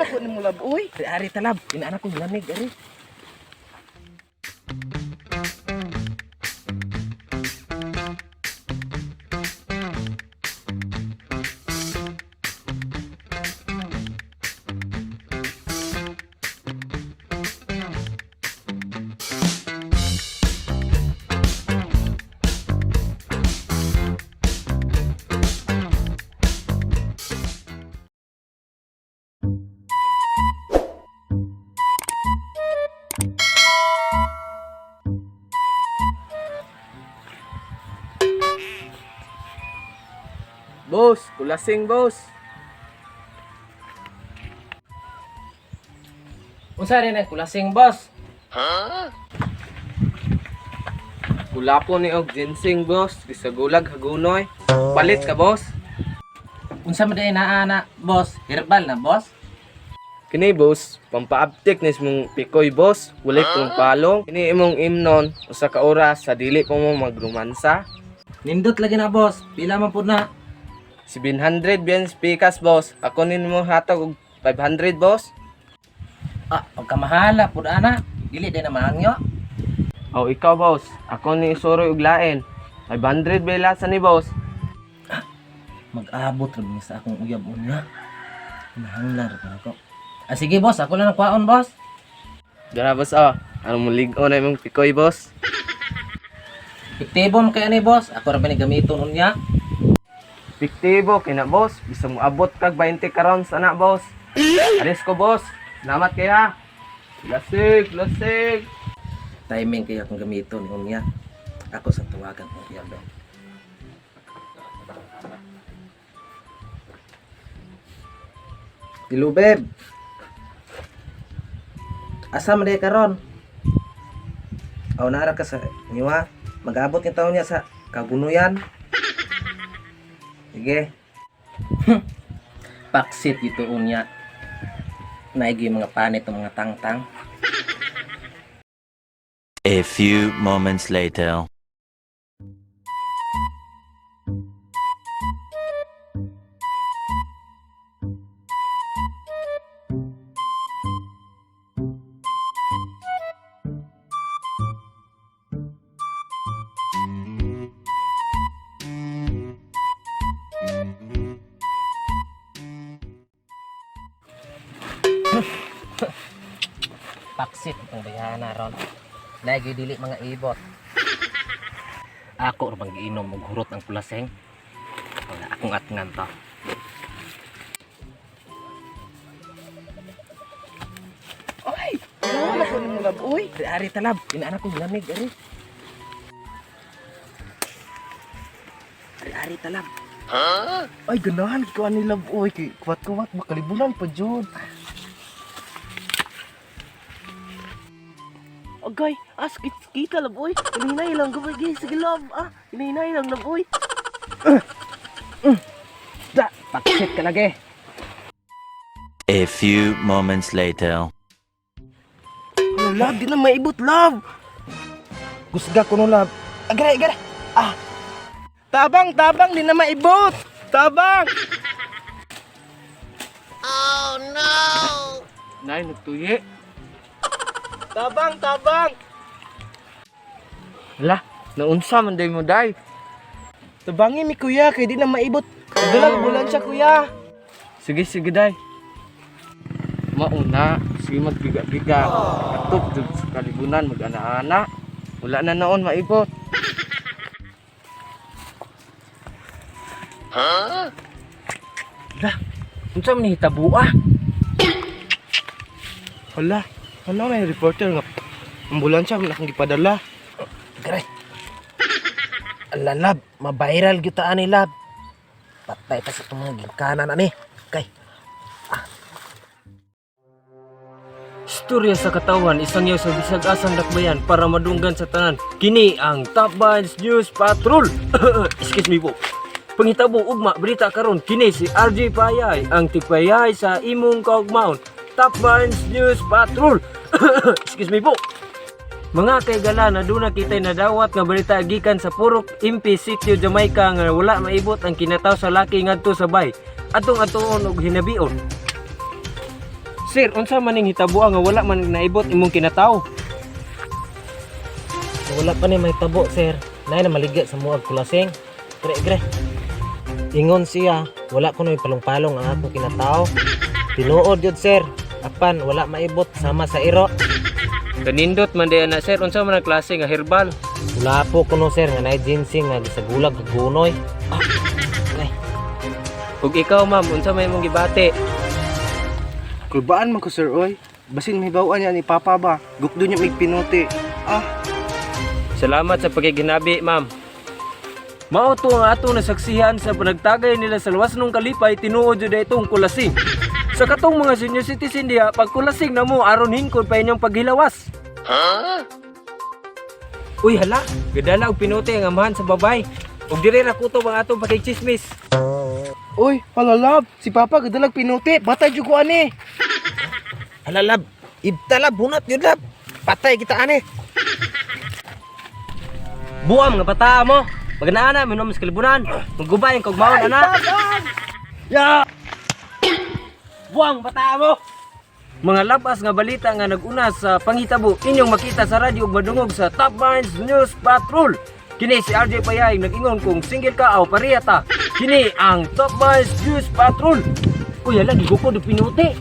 ako ni mo lab. Uy, ari talab. Inaanak ko lamig ari. Boss, kulasing boss. Unsa rin ang kulasing boss? Kulapo ni og ginseng boss, gisagulag hagunoy. Palit ka boss. Unsa man day naa boss? Herbal na boss? Kini boss, pampaaptik nis mong pikoy boss, walay kong palong. Kini imong imnon usa ka oras sa dili pa mo magrumansa. Nindot lagi na boss. Pila man pud na? 700 biyens pikas boss. Ako nimo hatag og 500 boss. Pagkamahala pud ana. Dili day na mahangyo. Aw ikaw boss, ako ni isuroy og lain. 500 belasa ni boss. Mag-abot ra mi sa akong uyab unya. Nahanglar pa ako. Sige boss, ako lang nagpaon boss. Dara boss ah. Ano mo lig-on na imong pikoy boss? Iktibo mo kay ani boss. Ako ra ba ni gamiton unya? Fiktibo kina boss, bisa mo abot kag 20 karon sana boss. Aris ko boss. Salamat kaya. Lasig, lasig. Timing kaya akong gamiton unya. Ako sa tuwagan ko uyab daw. Hello, babe. Asa man day karon? Aw nara ka sa niwa. Mag-abot ni taon niya sa Kagunuyan. Sige. Paksit ito unya. Naigi mga panit ng mga tangtang. A few moments later. Paksit itong bayana ron. Lagi dili mga ibot. Ako bang giinom og hurot ang kulaseng. Wala akong atngan to. Oy, ano ko ni mo lab. Uy, ari talab. Inaanak ko lamig ari. Ari talab. Ay ganahan ko ani lab. Uy, kay kuwat-kuwat makalibunan pa jud. Agay, kita lab oy. Hinahinay lang gabay gay sige lab. Hinahinay lang lab oy. Da, paksit ka lagi. A few moments later. Ano lab, di na maibot lab. Gusga ko no lab. Agay, agay. Tabang, di na maibot. Tabang. Oh no. Nay, nagtuye. Tabang. Hala, naunsa man day mo day. Tabangi mi kuya, kay di na maibot. Dalag bulan siya kuya. Sige day. Mauna, sige magbiga-biga. Katop jud sa kalibunan mag-ana-ana. Wala na noon maibot. Hala, unsa man hitabo Hala, may reporter nga ambulansya man akong gipadala. Gray. Alalab, mabiral kita ani lab. Patay pa sa itong mga gingkanan ani. Kay. Istorya sa katawan, isang yaw sa bisag asang dakbayan para madunggan sa tanan. Kini ang Top Vines News Patrol. Excuse me po. Pangitabo ugma berita karon kini si RJ Payay ang tigpayay sa imong kaugmaon. Top Vines News Patrol. Excuse me po. Mga kaigala na doon nakitay nadawat nga balita gikan sa Purok Impi Sitio Jamaica nga wala maibot ang kinataw sa laki ngadto sa bay. Atong atuon og hinabion. Sir, unsa man ning hitabuan nga wala man naibot imong kinataw? Wala pa ni may tabo, sir. Nay na maligya sa muag kulasing. Gre. Ingon siya, wala ko na palong-palong ang akong kinatao. Tinuod yun, sir. Apan, wala maibot sama sa iro. Kanindot man diyan na sir, unsa man ang klase nga herbal? Wala po ko no, sir, nga nay ginseng nga gisagulag kag gunoy. Ug ikaw ma'am, unsa may imong gibati? Kulbaan man ko sir oy. Basin may bawaan niya ni Papa ba. Gukdo niya mig pinuti. Salamat sa pagiginabi, ma'am. Mao to ang ato nasaksihan sa panagtagay nila sa luwas nung kalipay tinuod jud itong kulasing. Sa katong mga senior citizen diha, pag kulasing na mo aron hingkod pa inyong paghilawas. Uy hala, gadala og pinuti ang amahan sa babay. Ug diri ra kutob ang atong pakichismis. Uy, hala love. Si Papa gadalag pinuti. Batay jud ko ani. Hala, lab. Ibta, lab. Hunat yun, lab. Patay kita, ane. Buam nga bata mo. Pag naana minom sa kalibunan, maggubayan kog maon ana. Ya! Buang bata mo. Mga labas nga balita nga nag-una sa panghitabo inyong makita sa radyo ug madungog sa Top Minds News Patrol. Kini si RJ Payay nag-ingon kung single ka o pareha ta. Kini ang Top Minds News Patrol. Uy, hala, gigukod og pinuti.